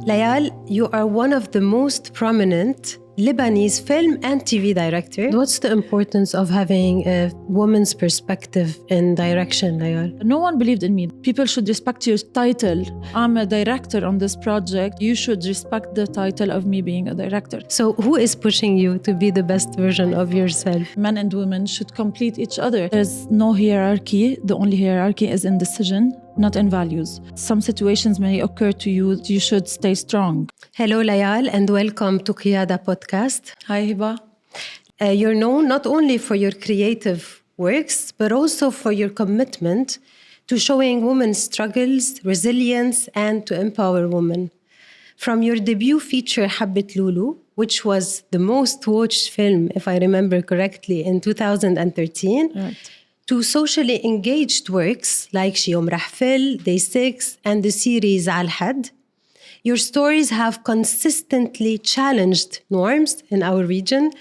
Layal, you are one of the most prominent Lebanese film and TV director. What's the importance of having a woman's perspective in direction, Layal? No one believed in me. People should respect your title. I'm a director on this project. You should respect the title of me being a director. So who is pushing you to be the best version of yourself? Men and women should complete each other. There's no hierarchy. The only hierarchy is in decision, not in values. Some situations may occur to you. You should stay strong. Hello, Layal, and welcome to QIYADA podcast. Hi, Hiba. You're known not only for your creative works, but also for your commitment to showing women's struggles, resilience, and to empower women. From your debut feature, Habbet Loulou, which was the most watched film, if I remember correctly, in 2013, Right. to socially engaged works like Chi Yom Rah Fell, Day 6, and the series Al Had, your stories have consistently challenged norms in our region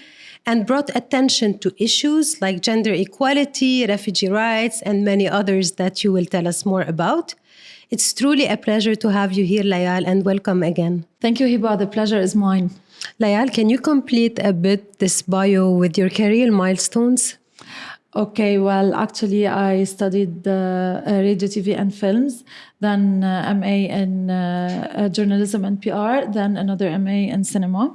and brought attention to issues like gender equality, refugee rights, and many others that you will tell us more about. It's truly a pleasure to have you here, Layal, and welcome again. Thank you, Hiba. The pleasure is mine. Layal, can you complete a bit this bio with your career milestones? Okay, well, actually, I studied radio, TV, and films, then MA in journalism and PR, then another MA in cinema.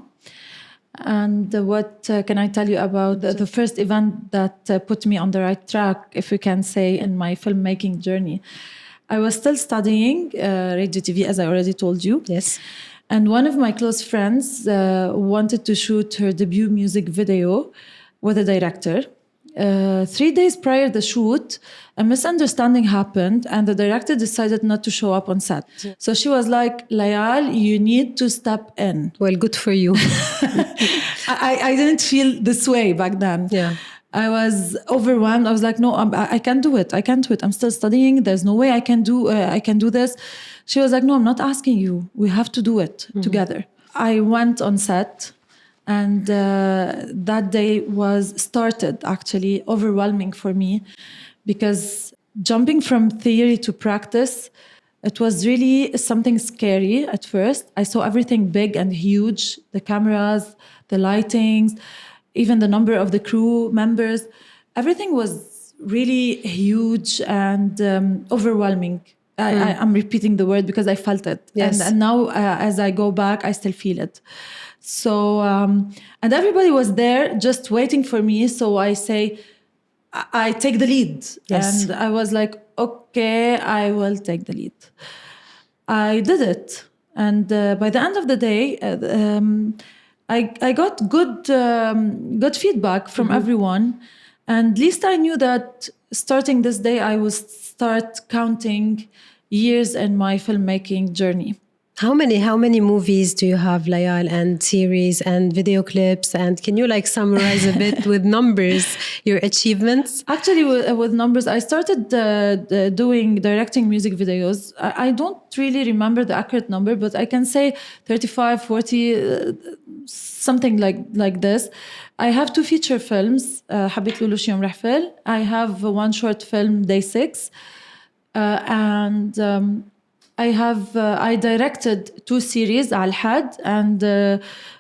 And what can I tell you about the first event that put me on the right track, if we can say, in my filmmaking journey? I was still studying radio, TV, as I already told you. Yes. And one of my close friends wanted to shoot her debut music video with a director. 3 days prior to the shoot, a misunderstanding happened and the director decided not to show up on set. So she was like, Layal, you need to step in. Well, good for you. I didn't feel this way back then. Yeah. I was overwhelmed. I was like, no, I can't do it. I can't do it. I'm still studying. There's no way I can do this. She was like, no, I'm not asking you. We have to do it together. I went on set. And that day started actually overwhelming for me because jumping from theory to practice, it was really something scary at first. I saw everything big and huge, the cameras, the lightings, even the number of the crew members. Everything was really huge and overwhelming. I'm repeating the word because I felt it. Yes. And now as I go back, I still feel it. So, and everybody was there just waiting for me. So I say, I take the lead. Yes. And I was like, okay, I will take the lead. I did it. And by the end of the day, I got good feedback from everyone. And at least I knew that starting this day, I would start counting years in my filmmaking journey. How many movies do you have, Layal, and series and video clips? And can you summarize a bit with numbers, your achievements? Actually, with numbers, I started directing music videos. I don't really remember the accurate number, but I can say 35, 40, something like this. I have 2 feature films, Habbet Loulou, Chi Yom Rah Fell. I have 1 short film, Day 6. I directed 2 series, Al Had, and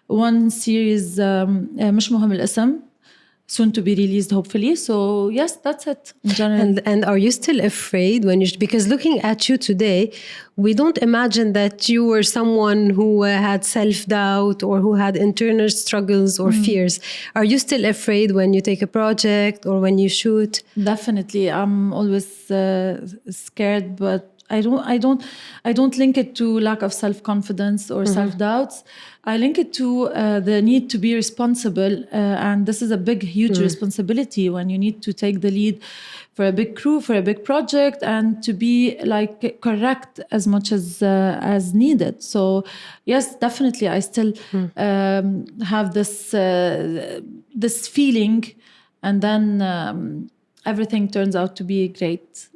1 series, Mouhem Essem, soon to be released, hopefully. So yes, that's it in general. And are you still afraid because looking at you today, we don't imagine that you were someone who had self-doubt or who had internal struggles or fears. Are you still afraid when you take a project or when you shoot? Definitely, I'm always scared, but I don't link it to lack of self-confidence or self-doubts. I link it to the need to be responsible. And this is a big, huge responsibility when you need to take the lead for a big crew, for a big project, and to be correct as much as needed. So yes, definitely, I still have this feeling, and then everything turns out to be great.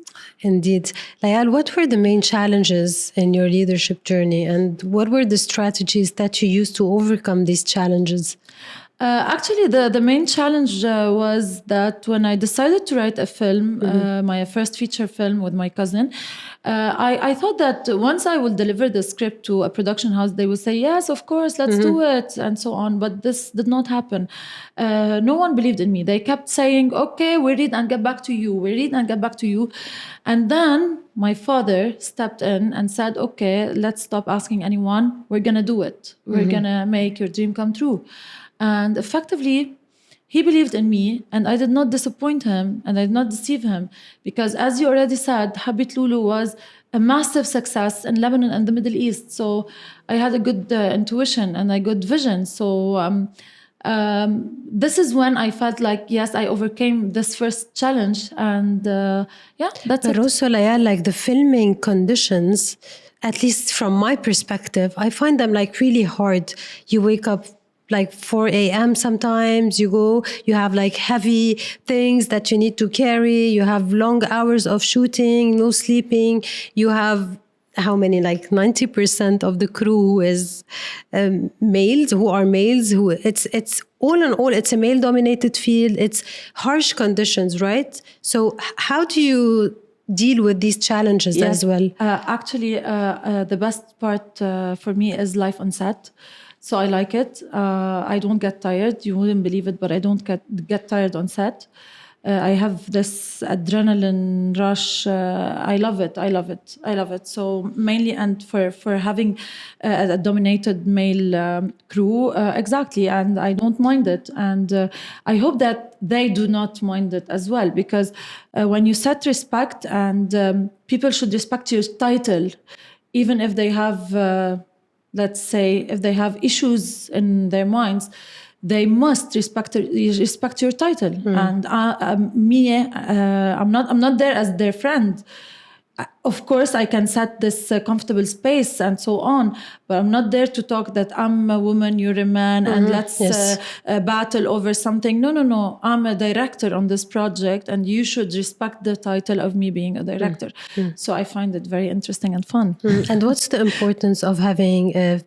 Indeed. Layal, what were the main challenges in your leadership journey, and what were the strategies that you used to overcome these challenges? Actually, the main challenge was that when I decided to write a film, my first feature film with my cousin, I thought that once I will deliver the script to a production house, they will say, yes, of course, let's do it, and so on. But this did not happen. No one believed in me. They kept saying, okay, we read and get back to you. We read and get back to you. And then my father stepped in and said, okay, let's stop asking anyone. We're going to do it. We're going to make your dream come true. And effectively, he believed in me, and I did not disappoint him, and I did not deceive him, because as you already said, Habbet Loulou was a massive success in Lebanon and the Middle East. So I had a good intuition and a good vision. So this is when I felt like, yes, I overcame this first challenge, and that's But it. also, Layal, like the filming conditions, at least from my perspective, I find them like really hard. You wake up like 4 a.m. sometimes, you have like heavy things that you need to carry, you have long hours of shooting, no sleeping, you have how many, like 90% of the crew who is males, who it's all in all, it's a male dominated field, it's harsh conditions, right? So how do you deal with these challenges as well? Actually, the best part for me is life on set. So I like it. I don't get tired. You wouldn't believe it, but I don't get tired on set. I have this adrenaline rush. I love it. I love it. I love it. So mainly, and for having a dominated male crew, exactly. And I don't mind it. And I hope that they do not mind it as well, because when you set respect, and people should respect your title, even if they have, let's say, if they have issues in their minds, they must respect your title. And I'm not there as their friend. Of course, I can set this comfortable space and so on, but I'm not there to talk that I'm a woman, you're a man, and let's battle over something. No. I'm a director on this project, and you should respect the title of me being a director. So I find it very interesting and fun. And what's the importance of having a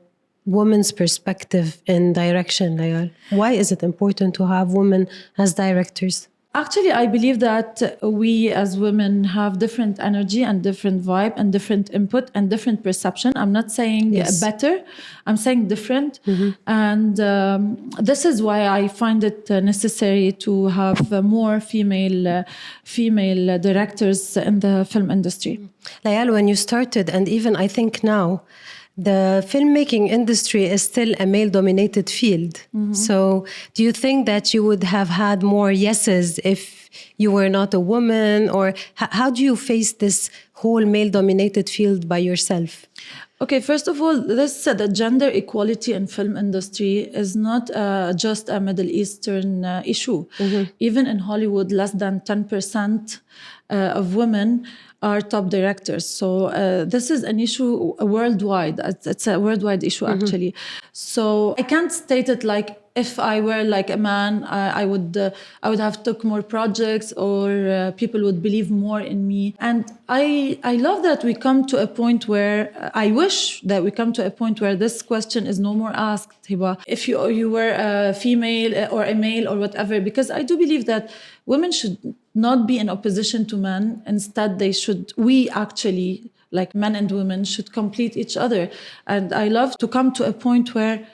woman's perspective in direction, Layal? Why is it important to have women as directors? Actually, I believe that we as women have different energy and different vibe and different input and different perception. I'm not saying better, I'm saying different. And this is why I find it necessary to have more female directors in the film industry. Layal, when you started, and even I think now, the filmmaking industry is still a male-dominated field. So do you think that you would have had more yeses if you were not a woman? Or how do you face this whole male-dominated field by yourself? Okay, first of all, the gender equality in film industry is not just a Middle Eastern issue. Even in Hollywood, less than 10% of women are top directors. So this is an issue worldwide. It's a worldwide issue, actually. So I can't state it like, if I were like a man, I would have took more projects, or people would believe more in me. And I love that we come to a point where, I wish that we come to a point where this question is no more asked, Hiba, if you were a female or a male or whatever, because I do believe that women should not be in opposition to men. Instead, we actually, like men and women, should complete each other. And I love to come to a point where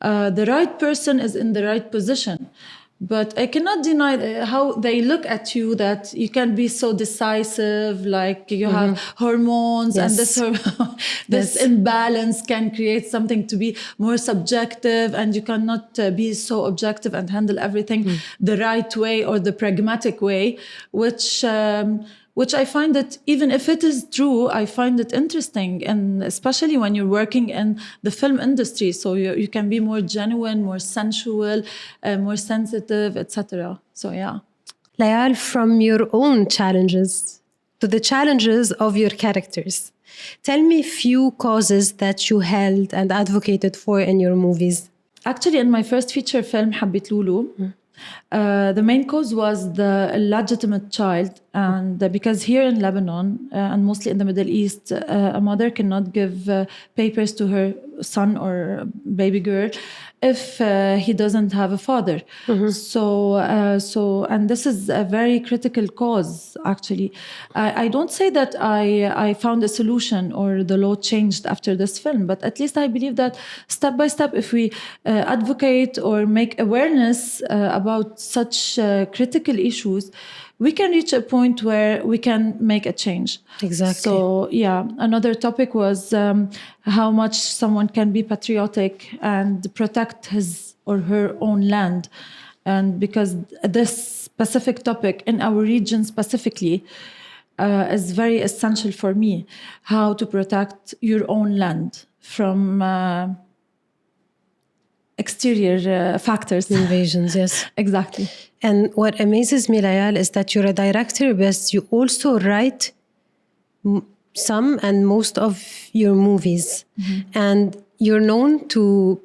the right person is in the right position. But I cannot deny how they look at you, that you can be so decisive, like you have hormones, and this imbalance can create something to be more subjective, and you cannot be so objective and handle everything the right way or the pragmatic way, which I find that, even if it is true, I find it interesting, and especially when you're working in the film industry, so you can be more genuine, more sensual, more sensitive, etc. So yeah. Layal, from your own challenges to the challenges of your characters, tell me few causes that you held and advocated for in your movies. Actually, in my first feature film, Habbet Loulou, the main cause was the illegitimate child, and because here in Lebanon and mostly in the Middle East, a mother cannot give papers to her son or baby girl if he doesn't have a father. So and this is a very critical cause, actually. I don't say that I found a solution or the law changed after this film, but at least I believe that step by step, if we advocate or make awareness about such critical issues, we can reach a point where we can make a change. Exactly. So, yeah, another topic was how much someone can be patriotic and protect his or her own land. And because this specific topic in our region specifically is very essential for me, how to protect your own land from exterior factors. Invasions, yes. Exactly. And what amazes me, Layal, is that you're a director, but you also write some and most of your movies. And you're known to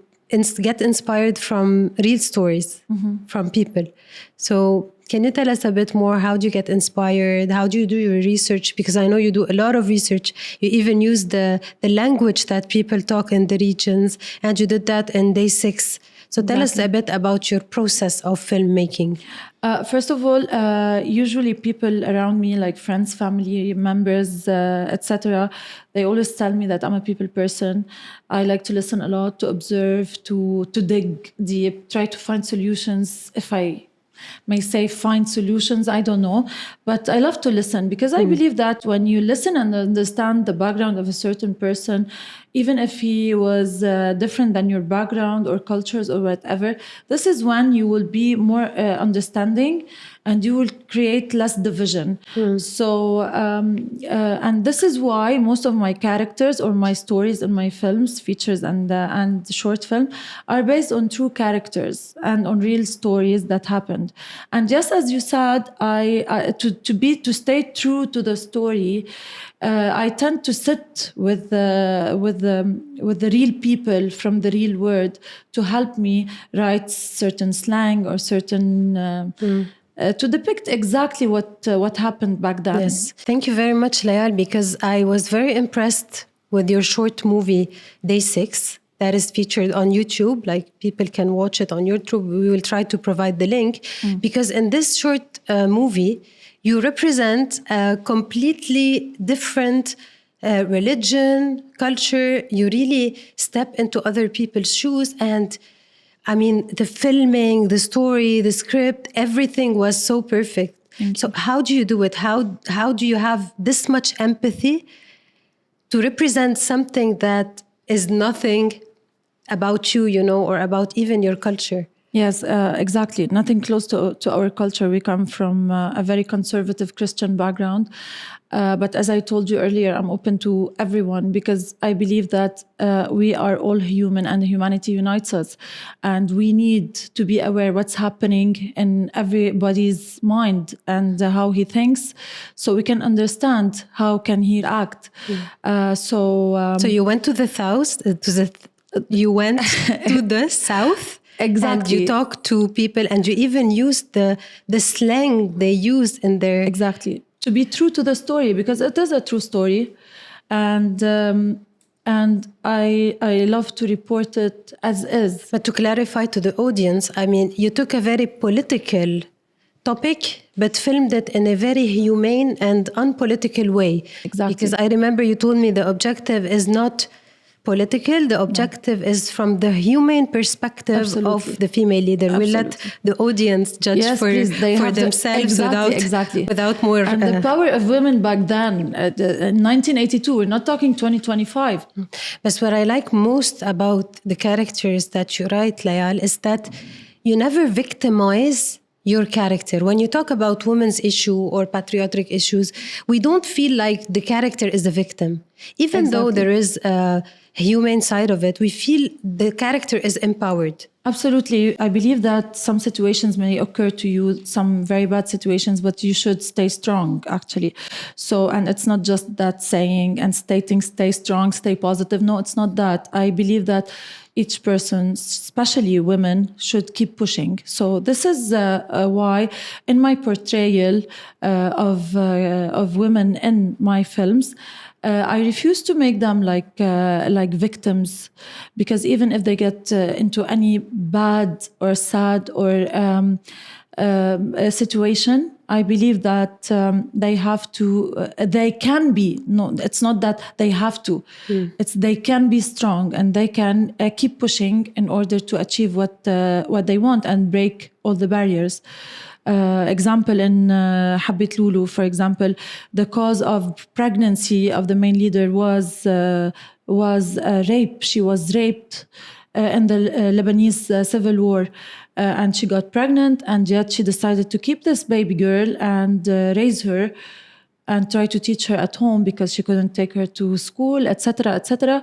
get inspired from real stories from people. So can you tell us a bit more? How do you get inspired? How do you do your research? Because I know you do a lot of research. You even use the language that people talk in the regions, and you did that in day 6. So tell us a bit about your process of filmmaking. First of all, usually people around me, like friends, family members, etc., they always tell me that I'm a people person. I like to listen a lot, to observe, to dig deep, try to find solutions. If I may say find solutions, I don't know. But I love to listen, because I believe that when you listen and understand the background of a certain person, even if he was different than your background or cultures or whatever, this is when you will be more understanding, and you will create less division. So, and this is why most of my characters or my stories in my films, features and short film, are based on true characters and on real stories that happened. And just as you said, to stay true to the story, I tend to sit with the real people from the real world to help me write certain slang or certain. To depict exactly what happened back then. Yes. Thank you very much, Layal, because I was very impressed with your short movie, Day 6, that is featured on YouTube. Like, people can watch it on YouTube. We will try to provide the link. Because in this short movie, you represent a completely different religion, culture. You really step into other people's shoes, and I mean, the filming, the story, the script, everything was so perfect. So how do you do it? How do you have this much empathy to represent something that is nothing about you, or about even your culture? Yes, exactly. Nothing close to our culture. We come from a very conservative Christian background. But as I told you earlier, I'm open to everyone, because I believe that we are all human and humanity unites us. And we need to be aware what's happening in everybody's mind and how he thinks, so we can understand how can he act. So you went to the south, you went to the south. Exactly. And you talk to people, and you even use the slang they use in their... Exactly. To be true to the story, because it is a true story. And I love to report it as is. But to clarify to the audience, I mean, you took a very political topic, but filmed it in a very humane and unpolitical way. Exactly. Because I remember you told me the objective is not political, the objective is from the humane perspective of the female leader. We'll let the audience judge for themselves without more... And the power of women back then, in 1982, we're not talking 2025. But what I like most about the characters that you write, Layal, is that you never victimize your character. When you talk about women's issue or patriotic issues, we don't feel like the character is the victim. Even though there is a humane side of it, we feel the character is empowered. Absolutely. I believe that some situations may occur to you, some very bad situations, but you should stay strong, actually. So, and it's not just that saying and stating, stay strong, stay positive. No, it's not that. I believe that each person, especially women, should keep pushing. So this is why in my portrayal of women in my films, I refuse to make them like victims, because even if they get into any bad or sad or a situation, I believe that they have to. They can be. No, it's not that they have to. It's they can be strong and they can keep pushing in order to achieve what they want and break all the barriers. Example in Habbet Loulou, for example, the cause of pregnancy of the main leader was rape. She was raped in the Lebanese civil war, and she got pregnant, and yet she decided to keep this baby girl and raise her and try to teach her at home because she couldn't take her to school, etc., etc.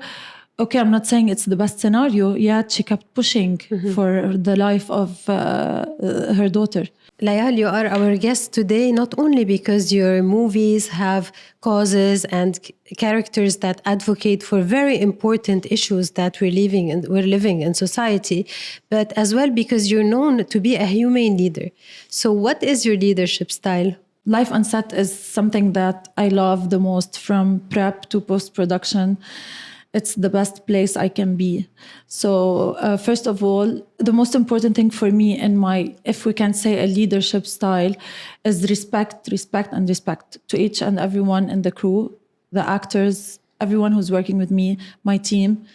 Okay, I'm not saying it's the best scenario, yet she kept pushing for the life of her daughter. Layal, you are our guest today not only because your movies have causes and characters that advocate for very important issues that we're living in society, but as well because you're known to be a humane leader. So what is your leadership style? Life on set is something that I love the most, from prep to post-production. It's the best place I can be. So first of all, the most important thing for me in my, if we can say, a leadership style, is respect to each and everyone in the crew, the actors, everyone who's working with me, my team.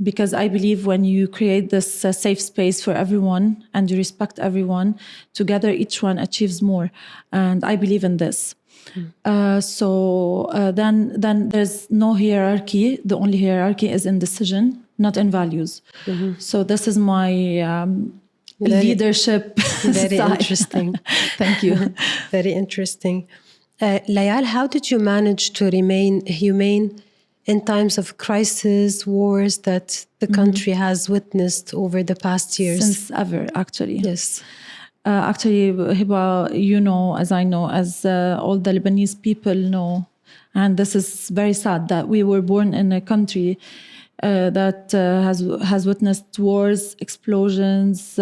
Because I believe when you create this safe space for everyone and you respect everyone, together each one achieves more. And I believe in this. Then there's no hierarchy. The only hierarchy is in decision, not in values. So this is my leadership Very style. interesting. Thank you. Very interesting. Layal, how did you manage to remain humane in times of crisis, wars that the country has witnessed over the past years? Since ever, actually. Yes. Actually, Hiba, you know, as I know, as all the Lebanese people know, and this is very sad that we were born in a country that has witnessed wars, explosions,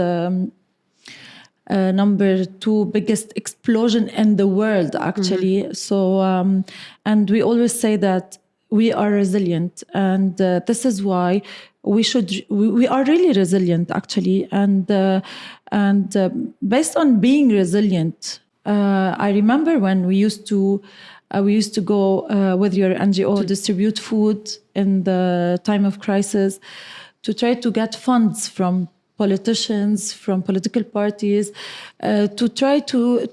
number 2 biggest explosion in the world, actually. So, and we always say that we are resilient, and this is why we are really resilient, actually. And based on being resilient, I remember when we used to go with your NGO to distribute food in the time of crisis, to try to get funds from politicians, from political parties, to try to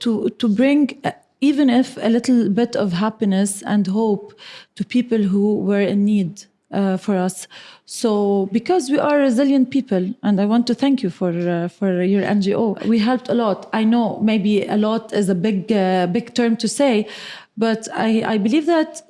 bring, even if a little bit of happiness and hope to people who were in need for us. So because we are resilient people, and I want to thank you for your NGO. We helped a lot. I know maybe a lot is a big term to say, but I believe that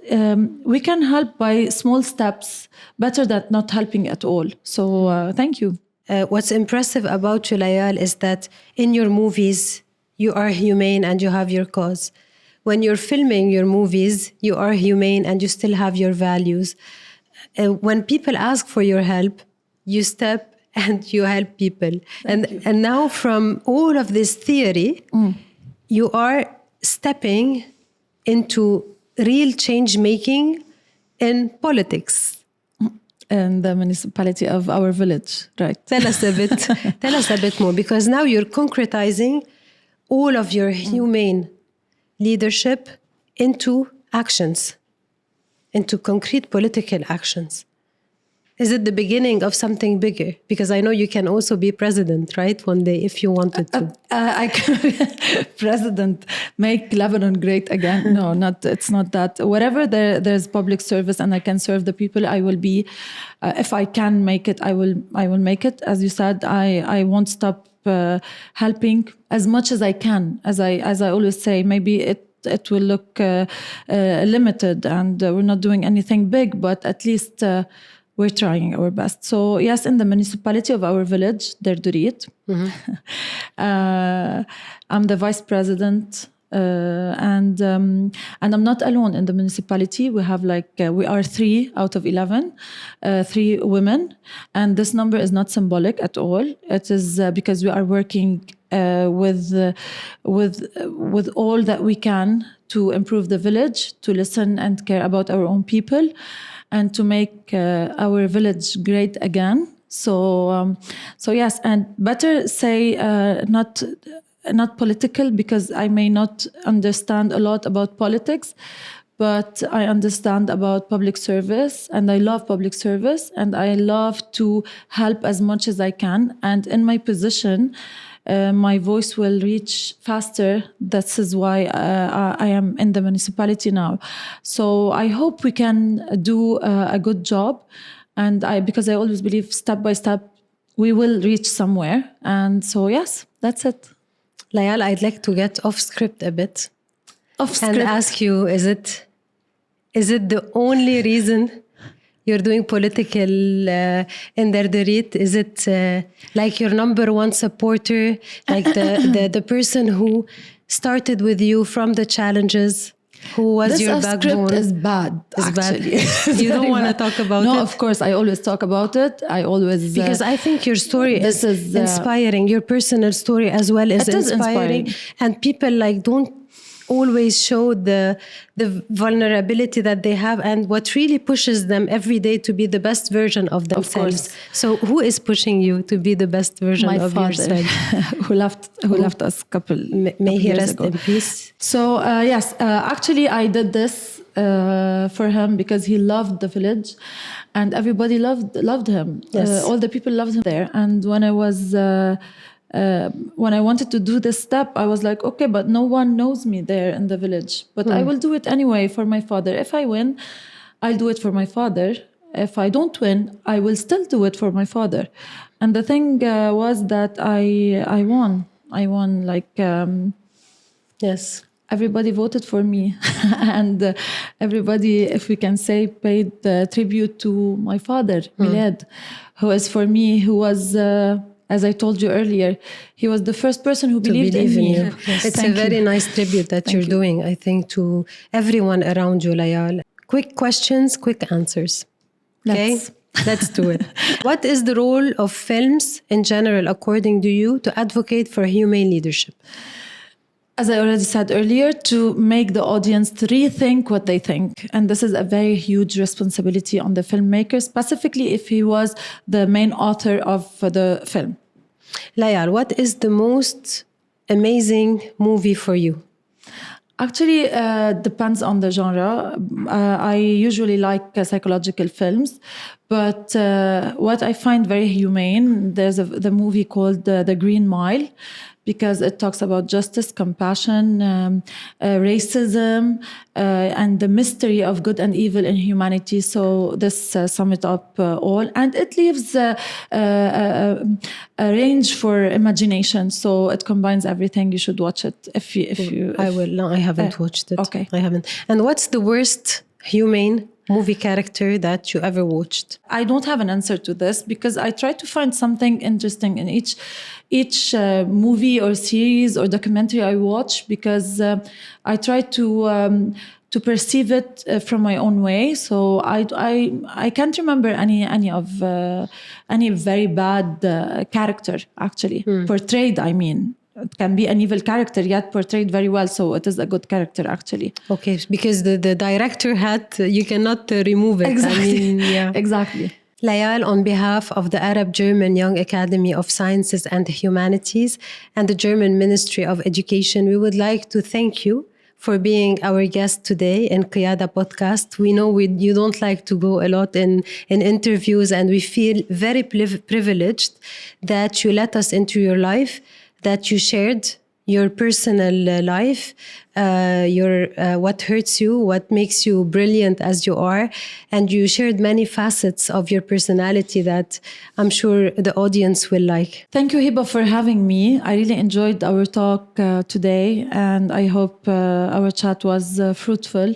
we can help by small steps better than not helping at all. So thank you. What's impressive about you, Layal, is that in your movies, you are humane and you have your cause. When you're filming your movies, you are humane and you still have your values. When people ask for your help, you step and you help people. And now from all of this theory, you are stepping into real change making in politics. In the municipality of our village, right? Tell us a bit more, because now you're concretizing all of your humane leadership into actions, into concrete political actions. Is it the beginning of something bigger? Because I know you can also be president, right? One day, if you wanted to. I can be president, make Lebanon great again. No, it's not that. Wherever there's public service and I can serve the people, I will be. If I can make it, I will make it. As you said, I won't stop helping as much as I can. As I always say, maybe it will look limited and we're not doing anything big, but at least we're trying our best. So yes, in the municipality of our village, Derdurit, I'm the vice president. And I'm not alone in the municipality. We have we are 3 out of 11, 3 women, and this number is not symbolic at all. It is because we are working with all that we can to improve the village, to listen and care about our own people, and to make our village great again. So yes, and better say not political, because I may not understand a lot about politics, but I understand about public service, and I love public service, and I love to help as much as I can. And in my position, my voice will reach faster. This is why I am in the municipality now. So I hope we can do a good job, and because I always believe step by step we will reach somewhere. And so yes, that's it. Layal, I'd like to get off script a bit. Off script. And ask you, is it the only reason you're doing political in Derdurit? Is it like your number one supporter, like the person who started with you from the challenges, who was your backbone? This is bad, actually. Bad. You don't want to talk about it? No, of course, I always talk about it. I always... Because I think your story is inspiring. Your personal story as well is inspiring. And people don't always show the vulnerability that they have, and what really pushes them every day to be the best version of themselves. So who is pushing you to be the best version of yourself? who left us May he rest in peace. So yes, actually I did this for him because he loved the village, and everybody loved him. Yes. All the people loved him there. And when I was when I wanted to do this step, I was like, okay, but no one knows me there in the village. But I will do it anyway for my father. If I win, I'll do it for my father. If I don't win, I will still do it for my father. And the thing was that I won. I won, yes. Everybody voted for me. And everybody, if we can say, paid tribute to my father, Milad, who is for me, who was... as I told you earlier, he was the first person who believed in me. Yes. It's a very nice tribute that you're doing, I think, to everyone around you, Layal. Quick questions, quick answers. Okay? Let's do it. What is the role of films in general, according to you, to advocate for humane leadership? As I already said earlier, to make the audience to rethink what they think. And this is a very huge responsibility on the filmmaker, specifically if he was the main author of the film. Layal, what is the most amazing movie for you? Actually, depends on the genre. I usually like psychological films, but what I find very humane, there's the movie called The Green Mile, because it talks about justice, compassion, racism, and the mystery of good and evil in humanity. So this sums it up all. And it leaves a range for imagination. So it combines everything. You should watch it. If you I will. No, I haven't watched it. Okay. I haven't. And what's the worst humane movie character that you ever watched? I don't have an answer to this, because I try to find something interesting in each movie or series or documentary I watch, because I try to perceive it from my own way. So I can't remember any very bad character actually portrayed. I mean, it can be an evil character yet portrayed very well, so it is a good character actually. Okay, because the director you cannot remove it. Exactly. I mean, yeah. Exactly. Layal, on behalf of the Arab-German Young Academy of Sciences and Humanities and the German Ministry of Education, we would like to thank you for being our guest today in QIYADA podcast. We know you don't like to go a lot in interviews, and we feel very privileged that you let us into your life, that you shared your personal life what hurts you, what makes you brilliant as you are. And you shared many facets of your personality that I'm sure the audience will like. Thank you, Hiba, for having me. I really enjoyed our talk today, and I hope our chat was fruitful.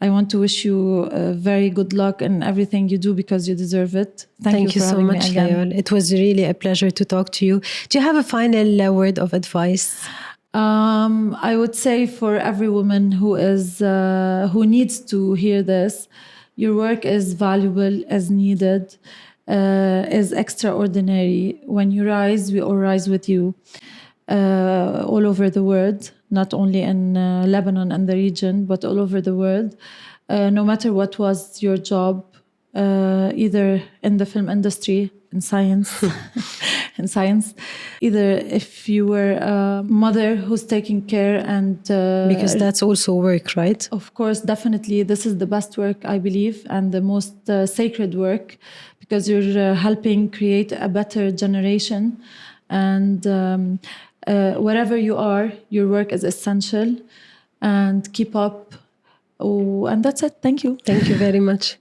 I want to wish you very good luck in everything you do because you deserve it. Thank you for so much, Layal. It was really a pleasure to talk to you. Do you have a final word of advice? I would say for every woman who needs to hear this, your work is valuable, is needed, is extraordinary. When you rise, we all rise with you. All over the world, not only in Lebanon and the region, but all over the world. No matter what was your job, either in the film industry, in science, either if you were a mother who's taking care and... because that's also work, right? Of course, definitely. This is the best work, I believe, and the most sacred work, because you're helping create a better generation. And wherever you are, your work is essential, and keep up. Oh, and that's it. Thank you. Thank you very much.